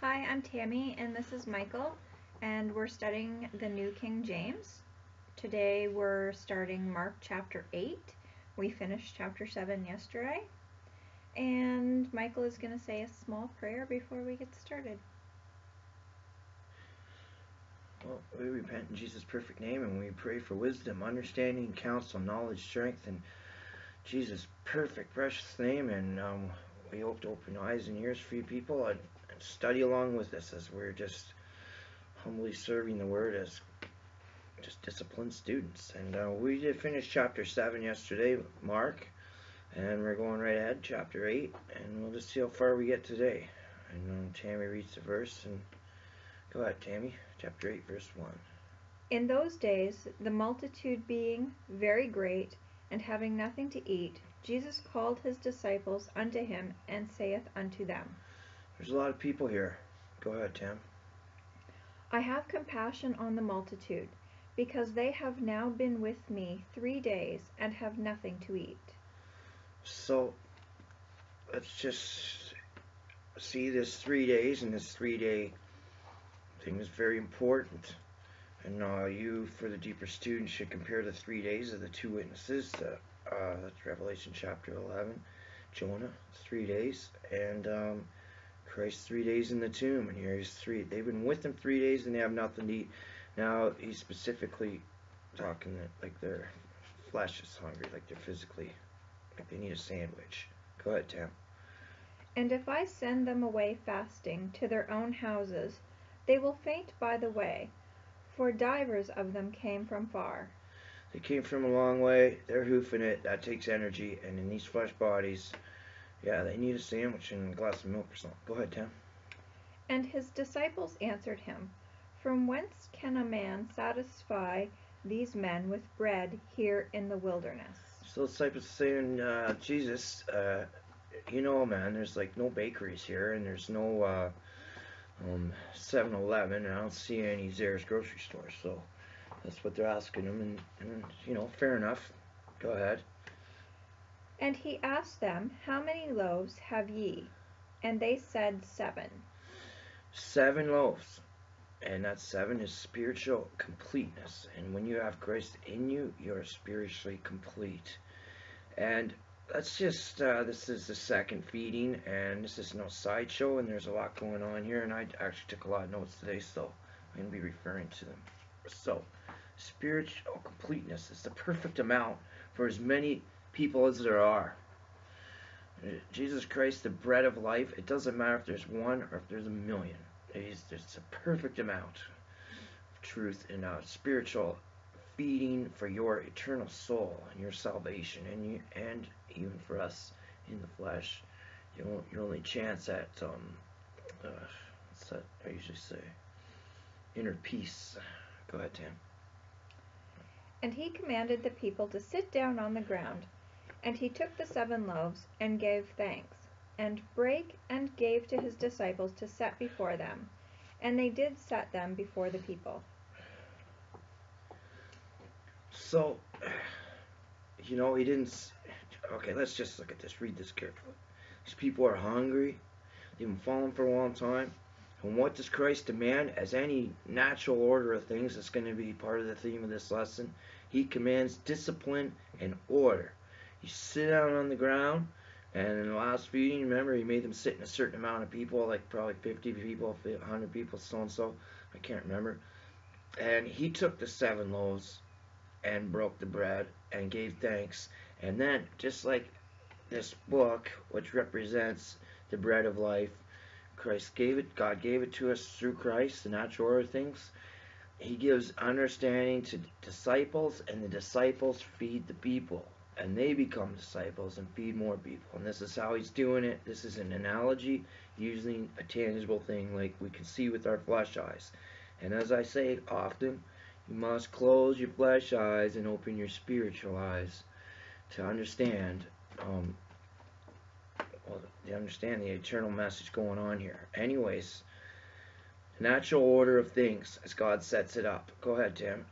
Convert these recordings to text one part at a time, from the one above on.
Hi, I'm Tammy, and this is Michael, and we're studying the New King James. Today we're starting Mark chapter 8. We finished chapter 7 yesterday, and Michael is going to say a small prayer before we get started. Well, we repent in Jesus' perfect name, and we pray for wisdom, understanding, counsel, knowledge, strength, in Jesus' perfect, precious name. And we hope to open eyes and ears for you people and study along with us as we're just humbly serving the Word as just disciplined students. And we did finish chapter 7 yesterday, Mark, and we're going right ahead, chapter 8, and we'll just see how far we get today. And Tammy reads the verse, and go ahead, Tammy, chapter 8, verse 1. In those days, the multitude being very great, and having nothing to eat, Jesus called his disciples unto him, and saith unto them, There's a lot of people here. Go ahead, Tam. I have compassion on the multitude, because they have now been with me 3 days, and have nothing to eat. So, let's just see this 3 days, and this 3 day thing is very important. And you, for the deeper students, should compare the 3 days of the two witnesses. That's Revelation chapter 11. Jonah, 3 days, and Christ 3 days in the tomb. And here he's they've been with him 3 days, and they have nothing to eat. Now, he's specifically talking that, like, their flesh is hungry, like they're physically, like they need a sandwich. Go ahead, Tam. And if I send them away fasting to their own houses, they will faint by the way, for divers of them came from far. They came from a long way. They're hoofing it. That takes energy. And in these flesh bodies, yeah, they need a sandwich and a glass of milk or something. Go ahead, Tam. And his disciples answered him, From whence can a man satisfy these men with bread here in the wilderness? So the disciples saying, Jesus, man, there's like no bakeries here, and there's no 7-Eleven, and I don't see any Zayre's grocery store. So that's what they're asking him, and fair enough. Go ahead. And he asked them, How many loaves have ye? And they said, 7. 7 loaves. And that 7 is spiritual completeness. And when you have Christ in you, you're spiritually complete. And let's just, this is the second feeding, and this is no sideshow, and there's a lot going on here, and I actually took a lot of notes today, so I'm going to be referring to them. So, spiritual completeness is the perfect amount for as many people as there are. Jesus Christ, the bread of life, it doesn't matter if there's one or if there's a million. It's a perfect amount of truth and spiritual feeding for your eternal soul and your salvation, and even for us in the flesh. Your only chance at what's that I usually say? Inner peace. Go ahead, Tam. And he commanded the people to sit down on the ground. And he took the 7 loaves, and gave thanks, and brake, and gave to his disciples to set before them. And they did set them before the people. So, he didn't. Okay, let's just look at this. Read this carefully. These people are hungry. They've been falling for a long time. And what does Christ demand? As any natural order of things, that's going to be part of the theme of this lesson. He commands discipline and order. You sit down on the ground, and in the last feeding, remember, he made them sit in a certain amount of people, like probably 50 people, 100 people, so-and-so. I can't remember. And he took the 7 loaves and broke the bread and gave thanks. And then, just like this book, which represents the bread of life, God gave it to us through Christ, the natural order of things. He gives understanding to disciples, and the disciples feed the people. And they become disciples and feed more people. And this is how he's doing it. This is an analogy using a tangible thing like we can see with our flesh eyes. And as I say often, you must close your flesh eyes and open your spiritual eyes to understand the eternal message going on here. Anyways, natural order of things as God sets it up. Go ahead, Tim.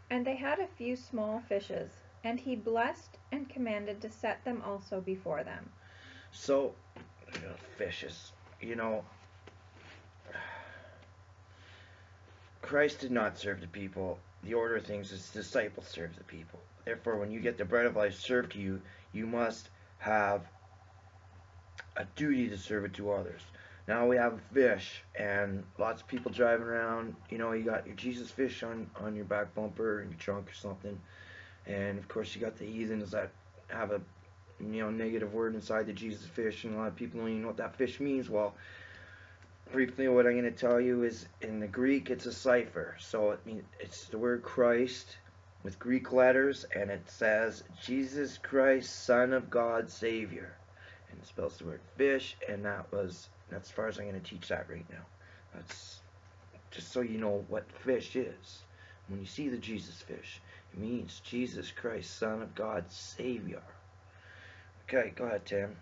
And they had a few small fishes, and he blessed and commanded to set them also before them. So, fishes, Christ did not serve the people. The order of things is disciples serve the people. Therefore, when you get the bread of life served to you, you must have a duty to serve it to others. Now we have fish, and lots of people driving around. You know, you got your Jesus fish on your back bumper in your trunk or something, and of course you got the heathens that have a negative word inside the Jesus fish, and a lot of people don't even know what that fish means. Well, briefly, what I'm going to tell you is in the Greek it's a cipher, so it's the word Christ with Greek letters, and it says Jesus Christ, Son of God, Savior. And it spells the word fish, and that's as far as I'm going to teach that right now. That's just so you know what fish is. When you see the Jesus fish, it means Jesus Christ, Son of God, Savior. Okay, go ahead, Tim.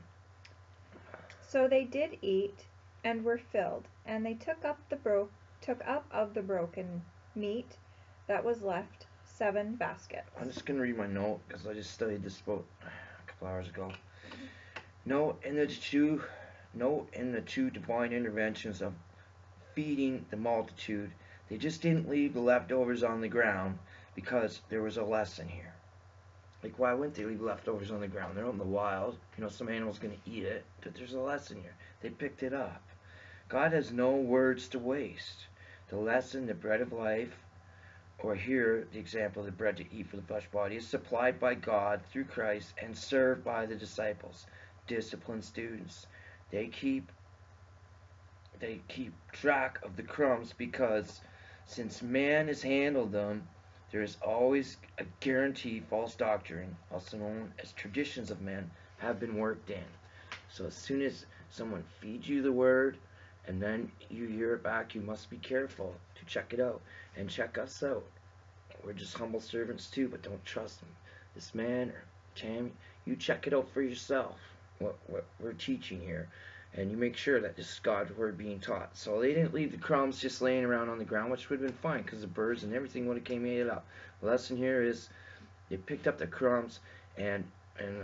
So they did eat, and were filled, and they took up of the broken meat that was left 7 baskets. I'm just going to read my note, because I just studied this about a couple hours ago. Note in the two divine interventions of feeding the multitude, they just didn't leave the leftovers on the ground because there was a lesson here. Like, why wouldn't they leave leftovers on the ground? They're out in the wild. Some animal's going to eat it. But there's a lesson here. They picked it up. God has no words to waste. The lesson, the bread of life, or here, the example of the bread to eat for the flesh body, is supplied by God through Christ and served by the disciples. Disciplined students. They keep track of the crumbs because since man has handled them, there is always a guaranteed false doctrine, also known as traditions of men, have been worked in. So as soon as someone feeds you the word and then you hear it back, you must be careful to check it out and check us out. We're just humble servants too, but don't trust them. This man or Tammy, you check it out for yourself. What we're teaching here, and you make sure that this is God's word being taught. So they didn't leave the crumbs just laying around on the ground, which would have been fine because the birds and everything would have came and ate it up. The lesson here is they picked up the crumbs and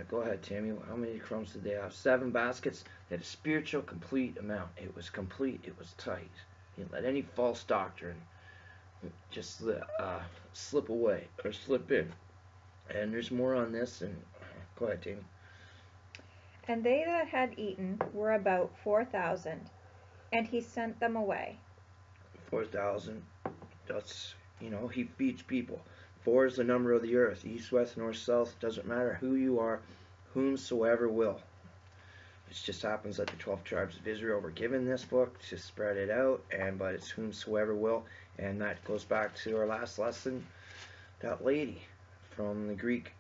go ahead, Tammy. How many crumbs did they have? 7 baskets. They had a spiritual complete amount. It was complete. It was tight. You didn't let any false doctrine just slip away or slip in. And there's more on this. And go ahead, Tammy. And they that had eaten were about 4,000, and he sent them away. 4,000. That's, he feeds people. 4 is the number of the earth. East, west, north, south. Doesn't matter who you are. Whomsoever will. It just happens that the 12 tribes of Israel were given this book to spread it out, but it's whomsoever will. And that goes back to our last lesson. That lady from the Greek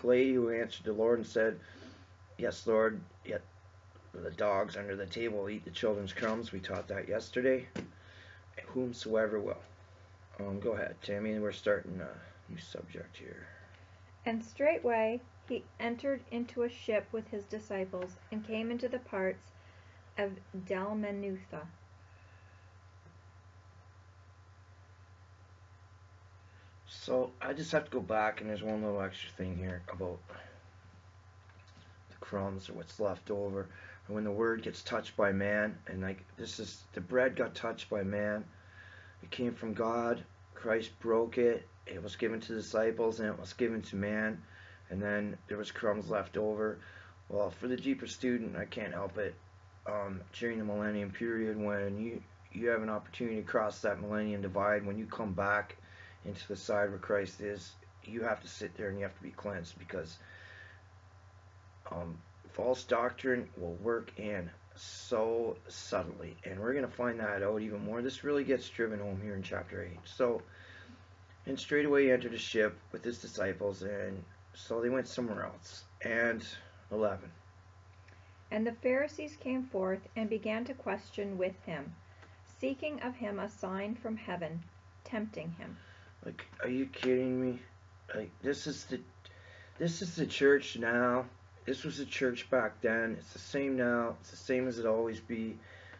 lady who answered the Lord and said, "Yes, Lord, yet the dogs under the table eat the children's crumbs." We taught that yesterday. Whomsoever will. Go ahead, Tammy. We're starting a new subject here. And straightway he entered into a ship with his disciples, and came into the parts of Dalmanutha. So I just have to go back, and there's one little extra thing here about crumbs or what's left over. And when the word gets touched by man, and the bread got touched by man, it came from God. Christ broke it. It was given to the disciples, and it was given to man, and then there was crumbs left over. Well, for the deeper student, I can't help it. During the millennium period, when you have an opportunity to cross that millennium divide, when you come back into the side where Christ is, you have to sit there and you have to be cleansed, because false doctrine will work in so subtly, and we're going to find that out even more. This really gets driven home here in chapter 8. So, and straightway he entered a ship with his disciples, and so they went somewhere else. And 11. And the Pharisees came forth and began to question with him, seeking of him a sign from heaven, tempting him. Like, are you kidding me? Like, this is the church now. This was the church back then. It's the same now. It's the same as it always be.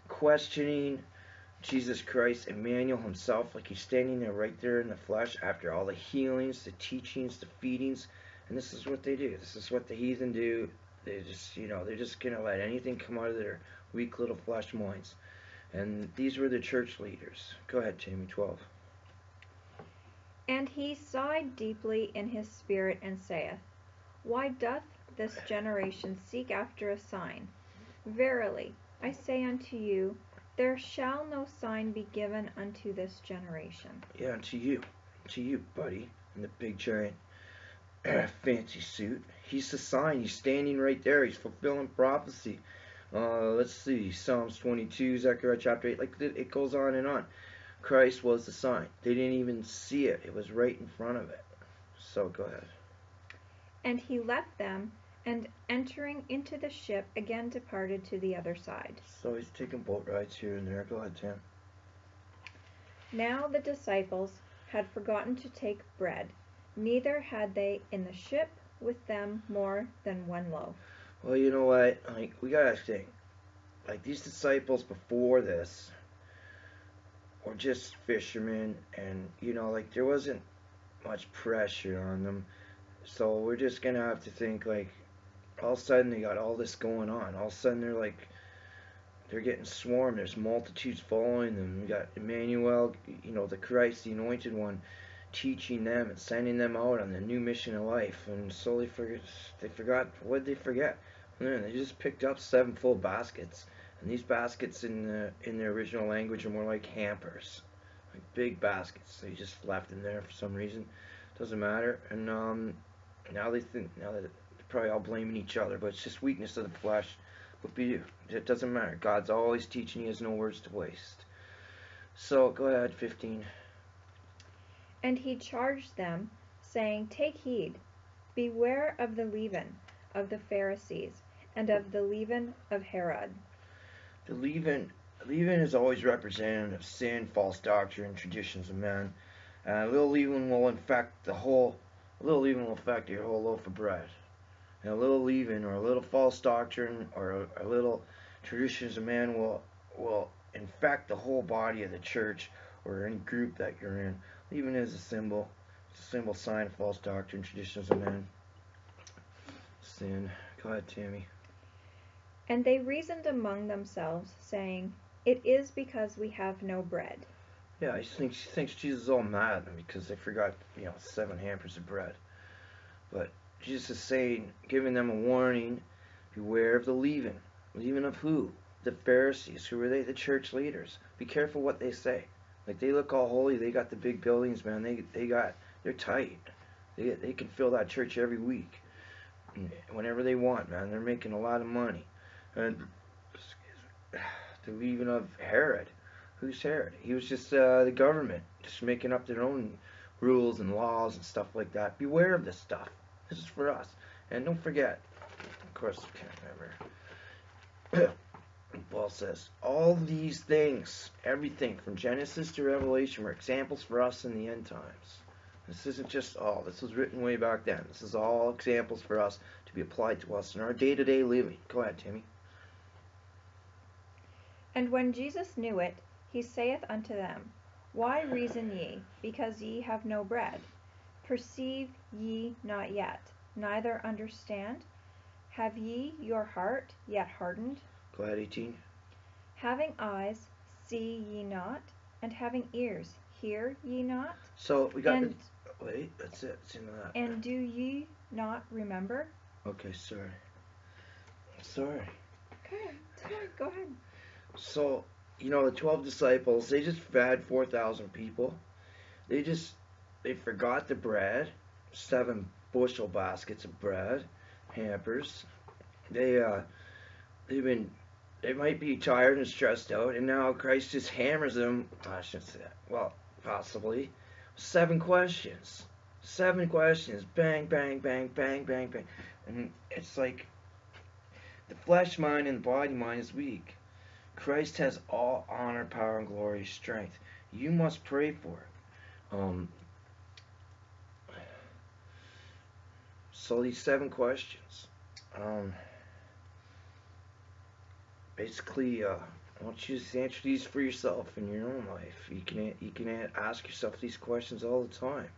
Questioning Jesus Christ, Emmanuel himself, like he's standing there right there in the flesh after all the healings, the teachings, the feedings. And this is what they do. This is what the heathen do. They just, they're just going to let anything come out of their weak little flesh minds. And these were the church leaders. Go ahead, Jamie, 12. And he sighed deeply in his spirit, and saith, Why doth this generation seek after a sign? Verily, I say unto you, there shall no sign be given unto this generation. Yeah, and to you, buddy, in the big giant fancy suit. He's the sign. He's standing right there. He's fulfilling prophecy. Let's see, Psalms 22, Zechariah chapter 8. Like it goes on and on. Christ was the sign. They didn't even see it. It was right in front of it. So go ahead. And he left them, and entering into the ship again departed to the other side. So he's taking boat rides here and there. Go ahead, Tim. Now the disciples had forgotten to take bread, neither had they in the ship with them more than one loaf. Well, you know what? Like, we gotta think. Like, these disciples before this were just fishermen, and, you know, like, there wasn't much pressure on them. So we're just gonna have to think, like, all of a sudden they got all this going on. All of a sudden they're getting swarmed. There's multitudes following them. We got Emmanuel, you know, the Christ, the Anointed One, teaching them and sending them out on the new mission of life. And so they forgot. What did they forget? Man, they just picked up 7 full baskets. And these baskets in the original language are more like hampers, like big baskets. They just left them there for some reason. Doesn't matter. And now they're probably all blaming each other, but it's just weakness of the flesh. What be you? It doesn't matter. God's always teaching. He has no words to waste. So go ahead, 15. And he charged them, saying, Take heed, beware of the leaven of the Pharisees, and of the leaven of Herod. The leaven is always representative of sin, false doctrine, traditions of men. A little leaven will affect your whole loaf of bread. And a little leaven or a little false doctrine or a little traditions of man will infect the whole body of the church or any group that you're in. Leaven is a symbol. It's a symbol sign of false doctrine, traditions of men. Sin. Go ahead, Tammy. And they reasoned among themselves, saying, It is because we have no bread. Yeah, he thinks Jesus is all mad because they forgot, 7 hampers of bread. But Jesus is saying, giving them a warning, beware of the leaven. Leaven of who? The Pharisees. Who are they? The church leaders. Be careful what they say. Like, they look all holy. They got the big buildings, man. They're tight. They can fill that church every week. Whenever they want, man. They're making a lot of money. And the leaven of Herod. Who's Herod? He was just the government, just making up their own rules and laws and stuff like that. Beware of this stuff. This is for us. And don't forget, of course, I can't remember. Paul says, all these things, everything from Genesis to Revelation, were examples for us in the end times. This isn't just all. This was written way back then. This is all examples for us to be applied to us in our day-to-day living. Go ahead, Timmy. And when Jesus knew it, he saith unto them, Why reason ye, because ye have no bread? Perceive ye not yet, neither understand? Have ye your heart yet hardened? Go ahead, 18. Having eyes, see ye not? And having ears, hear ye not? So we got wait, that's it. It's in that. And do ye not remember? Okay, sorry. Sorry. Okay, go ahead. So, the 12 disciples, they just fed 4,000 people. They forgot the bread, 7 bushel baskets of bread, hampers. They might be tired and stressed out, and now Christ just hammers them. I shouldn't say that. Well, possibly 7 questions. 7 questions. Bang, bang, bang, bang, bang, bang. And it's like the flesh mind and the body mind is weak. Christ has all honor, power, and glory, strength. You must pray for it. So these 7 questions. Basically, I want you to answer these for yourself in your own life. You can ask yourself these questions all the time.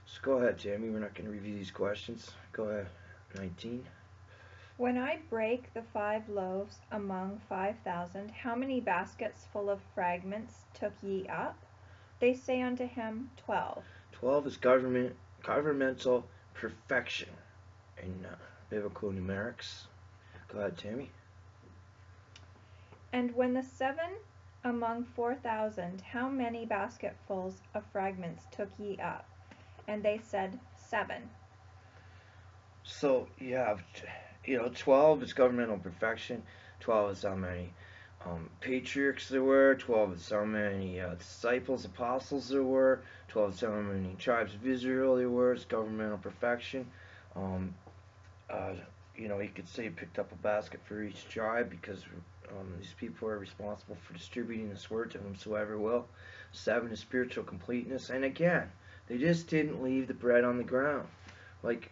So go ahead, Jamie. We're not going to review these questions. Go ahead. 19. When I break the 5 loaves among 5,000, how many baskets full of fragments took ye up? They say unto him, 12. 12 is governmental perfection in biblical numerics. Go ahead, Tammy. And when the 7 among 4,000, how many basketfuls of fragments took ye up? And they said, 7. So you have, 12 is governmental perfection. 12 is how many patriarchs there were. 12 is how many disciples, apostles there were. 12 is how many tribes of Israel there were. It's governmental perfection. You could say he picked up a basket for each tribe because these people are responsible for distributing this word to whomsoever will. 7 is spiritual completeness. And again, they just didn't leave the bread on the ground. Like,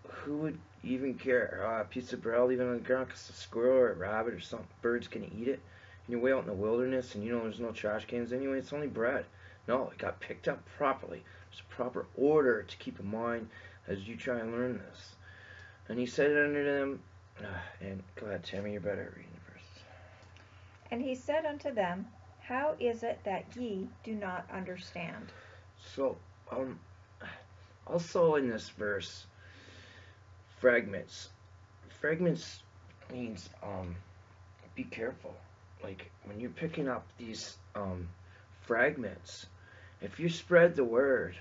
who would even care? A piece of bread leaving on the ground because a squirrel or a rabbit or some bird's going to eat it. And you're way out in the wilderness and there's no trash cans anyway. It's only bread. No, it got picked up properly. There's a proper order to keep in mind as you try and learn this. And he said unto them, and go ahead, Tammy, you're better at reading the verses. And he said unto them, how is it that ye do not understand? So, also in this verse, fragments. Fragments means, be careful. Like, when you're picking up these, fragments, if you spread the word,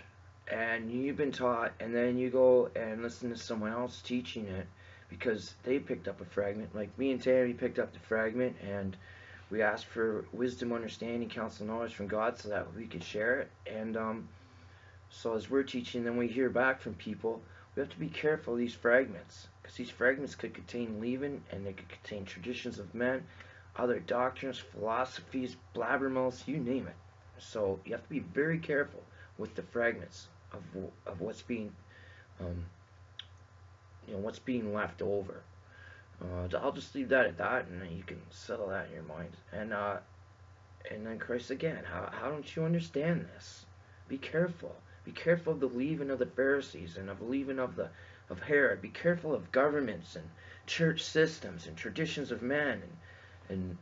and you've been taught, and then you go and listen to someone else teaching it, because they picked up a fragment, like me and Tammy picked up the fragment, and we asked for wisdom, understanding, counsel, knowledge from God so that we could share it, and so as we're teaching, then we hear back from people, we have to be careful of these fragments, because these fragments could contain leaven, and they could contain traditions of men, other doctrines, philosophies, blabbermouths, you name it. So you have to be very careful with the fragments of what's being, what's being left over. I'll just leave that at that, and then you can settle that in your mind. And then Christ again, how don't you understand this? Be careful. Be careful of the leaven of the Pharisees and of the leaven of Herod. Be careful of governments and church systems and traditions of men and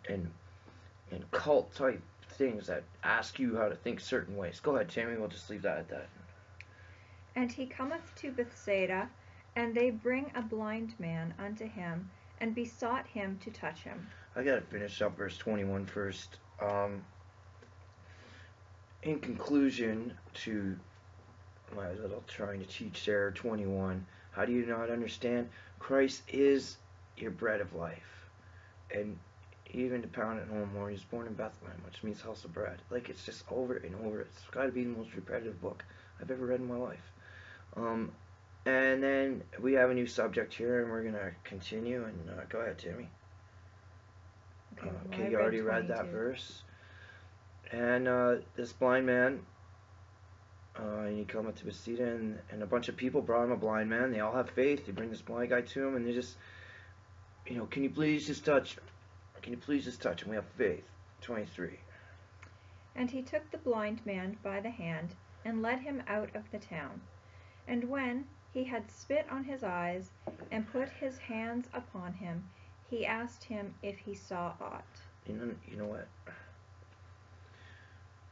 cult type things that ask you how to think certain ways. Go ahead, Tammy. We'll just leave that at that. And he cometh to Bethsaida, and they bring a blind man unto him, and besought him to touch him. I gotta finish up verse 21 first. In conclusion to my little trying to teach there, 21, how do you not understand? Christ is your bread of life. And even to pound it home more, he was born in Bethlehem, which means house of bread. Like, it's just over and over. It's got to be the most repetitive book I've ever read in my life. And then we have a new subject here, and we're going to continue. And go ahead, Timmy. Okay, you already read that verse. And this blind man, and he come up to Bethsaida, and a bunch of people brought him a blind man. They all have faith. They bring this blind guy to him, and they just, can you please just touch him? Can you please just touch him? We have faith. 23. And he took the blind man by the hand, and led him out of the town. And when he had spit on his eyes, and put his hands upon him, he asked him if he saw aught. You know what?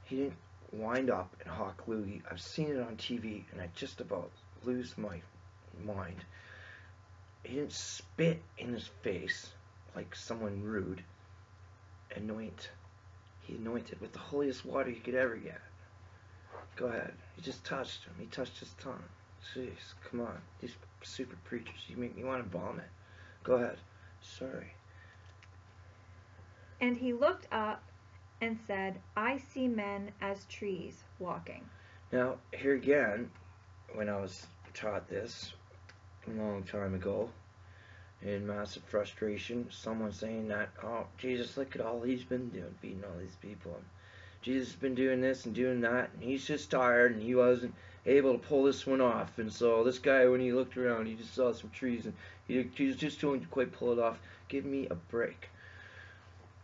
He didn't wind up and hawk loogie. I've seen it on TV, and I just about lose my mind. He didn't spit in his face like someone rude. He anointed with the holiest water you could ever get. Go ahead. He just touched him. He touched his tongue. Jeez, come on. These super preachers, you make me want to vomit. Go ahead. Sorry. And he looked up and said, I see men as trees walking. Now, here again, when I was taught this a long time ago, in massive frustration, someone saying that, oh, Jesus, look at all he's been doing, feeding all these people. And Jesus has been doing this and doing that, and he's just tired, and he wasn't able to pull this one off. And so this guy, when he looked around, he just saw some trees, and he just couldn't quite pull it off. Give me a break.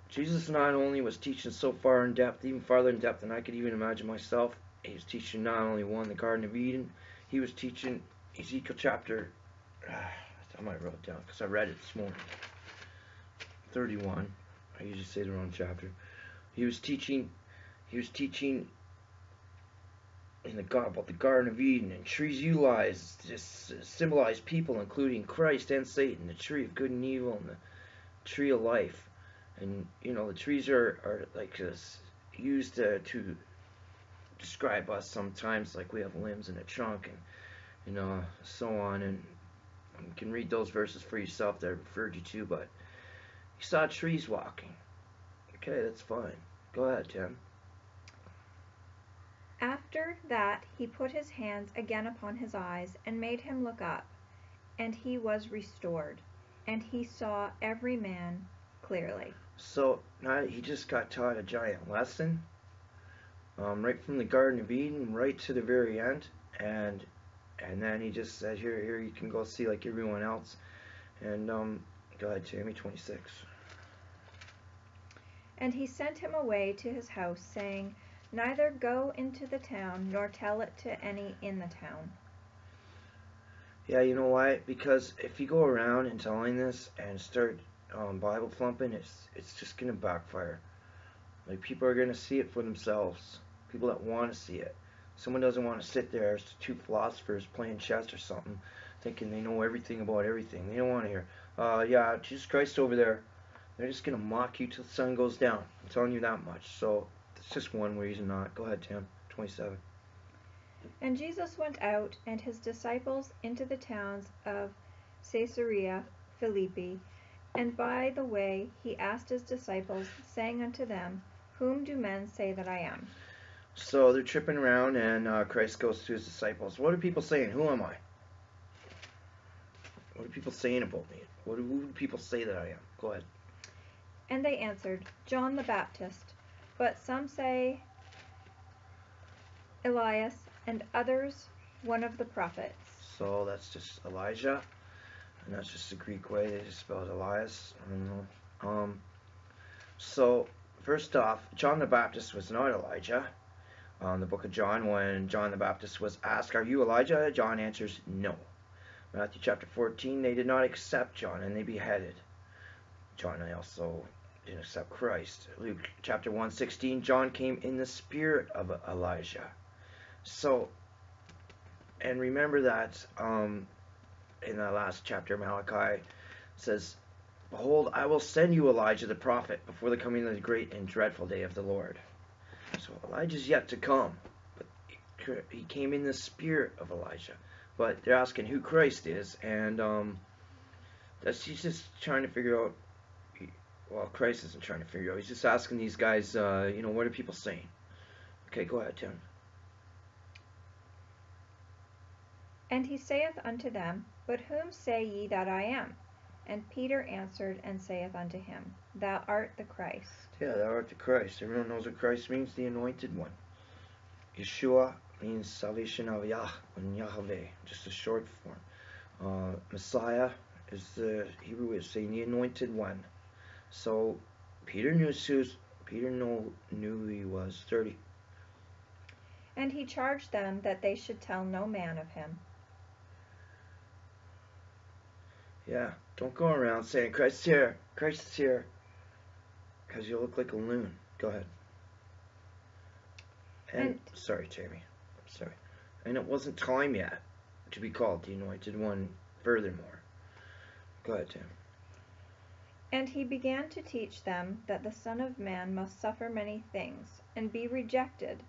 Jesus not only was teaching so far in depth, even farther in depth than I could even imagine myself, he was teaching not only the Garden of Eden, he was teaching Ezekiel chapter, I might wrote it down because I read it this morning, 31, I usually say the wrong chapter. He was teaching in the God about the Garden of Eden, and trees utilized just symbolize people, including Christ and Satan, the tree of good and evil, and the tree of life. And the trees are like used to describe us sometimes, like we have limbs and a trunk, and so on. And you can read those verses for yourself that I referred you to. But you saw trees walking. Okay, that's fine. Go ahead, Tim. After that he put his hands again upon his eyes, and made him look up, and he was restored, and he saw every man clearly. So now he just got taught a giant lesson, right from the Garden of Eden right to the very end, and then he just said, here you can go see like everyone else. And go ahead, Jamie, 26. And he sent him away to his house, saying, Neither go into the town, nor tell it to any in the town. Yeah, you know why? Because if you go around and telling this and start Bible thumping, it's just gonna backfire. Like, people are gonna see it for themselves. People that want to see it. Someone doesn't want to sit there as two philosophers playing chess or something, thinking they know everything about everything. They don't want to hear, yeah, Jesus Christ over there. They're just gonna mock you till the sun goes down. I'm telling you that much. So it's just one reason not. Go ahead, Tim. 27. And Jesus went out, and his disciples, into the towns of Caesarea Philippi. And by the way he asked his disciples, saying unto them, Whom do men say that I am? So they're tripping around, and Christ goes to his disciples. What are people saying? Who am I? What are people saying about me? Who do people say that I am? Go ahead. And they answered, John the Baptist. But some say Elias, and others one of the prophets. So that's just Elijah, and that's just the Greek way they just spelled Elias. I don't know. So first off, John the Baptist was not Elijah. The book of John, when John the Baptist was asked, "Are you Elijah?" John answers, "No." Matthew chapter 14, they did not accept John, and they beheaded John. They also didn't accept Christ. Luke chapter 1:16, John came in the spirit of Elijah. So, and remember that in the last chapter, Malachi says, "Behold, I will send you Elijah the prophet before the coming of the great and dreadful day of the Lord." So Elijah's yet to come, but he came in the spirit of Elijah. But they're asking who Christ is, and he's just trying to figure out. Well, Christ isn't trying to figure out. He's just asking these guys, what are people saying? Okay, go ahead, Tim. And he saith unto them, But whom say ye that I am? And Peter answered and saith unto him, Thou art the Christ. Yeah, thou art the Christ. Everyone knows what Christ means, the anointed one. Yeshua means salvation of Yah, and Yahweh, just a short form. Messiah is the Hebrew way of saying the anointed one. So Peter knew who he was. 30. And he charged them that they should tell no man of him. Yeah, don't go around saying Christ's here, Christ's here, because you'll look like a loon. Go ahead. And sorry, Jamie. I'm sorry. And it wasn't time yet to be called the anointed one. Furthermore, go ahead, Tim. And he began to teach them that the Son of Man must suffer many things, and be rejected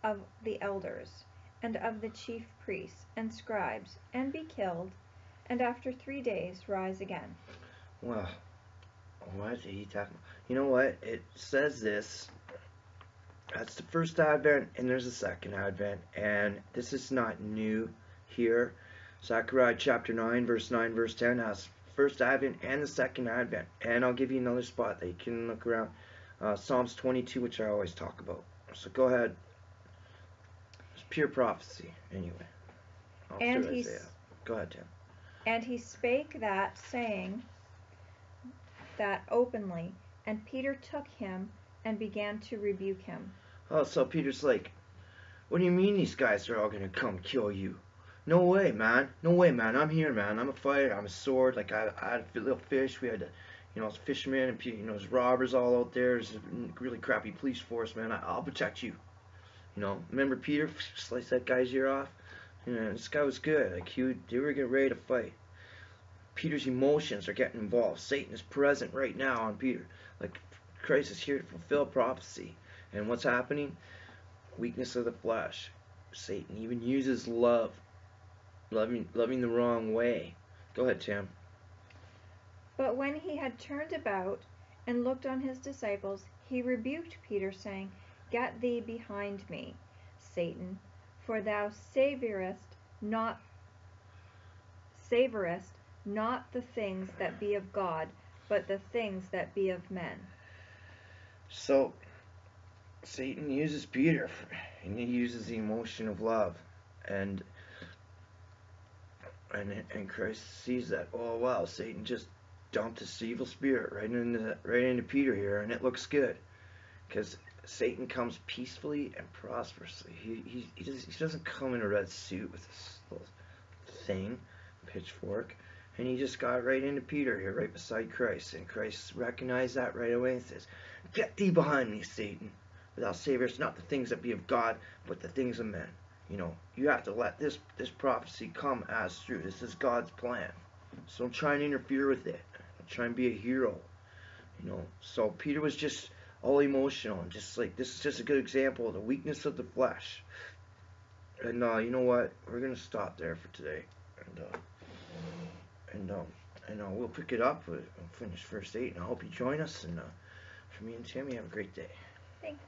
of the elders, and of the chief priests and scribes, and be killed, and after 3 days rise again. Well, what is he talking about? You know what? It says this. That's the first advent, and there's a second advent, and this is not new here. Zechariah chapter 9, verse 9, verse 10 has first advent and the second advent. And I'll give you another spot that you can look around. Psalms 22, which I always talk about. So go ahead. It's pure prophecy, anyway. And Isaiah. Go ahead, Tim. And he spake that, saying that openly, and Peter took him and began to rebuke him. Oh, so Peter's like, what do you mean these guys are all going to come kill you? No way, man. No way, man. I'm here, man. I'm a fighter. I'm a sword. Like, I had a little fish. We had, fishermen and, there's robbers all out there. There's a really crappy police force, man. I'll protect you. You know, remember Peter sliced that guy's ear off? You know, this guy was good. Like they were getting ready to fight. Peter's emotions are getting involved. Satan is present right now on Peter. Like Christ is here to fulfill prophecy. And what's happening? Weakness of the flesh. Satan even uses love. Loving the wrong way. Go ahead, Tim. But when he had turned about and looked on his disciples, he rebuked Peter, saying, Get thee behind me, Satan, for thou savorest not the things that be of God, but the things that be of men. So Satan uses Peter, and he uses the emotion of love, and Christ sees that. Oh wow, Satan just dumped his evil spirit right into Peter here, and it looks good, because Satan comes peacefully and prosperously. He doesn't come in a red suit with this little thing, pitchfork, and he just got right into Peter here, right beside Christ, and Christ recognized that right away and says, Get thee behind me, Satan, for thou savorest not the things that be of God, but the things of men. You know, you have to let this prophecy come as true. This is God's plan. So don't try and interfere with it. Don't try and be a hero. You know, so Peter was just all emotional, and just like, this is just a good example of the weakness of the flesh. And you know what? We're gonna stop there for today, and we'll pick it up. We'll finish verse 8, and I hope you join us. And for me and Tammy, have a great day. Thanks.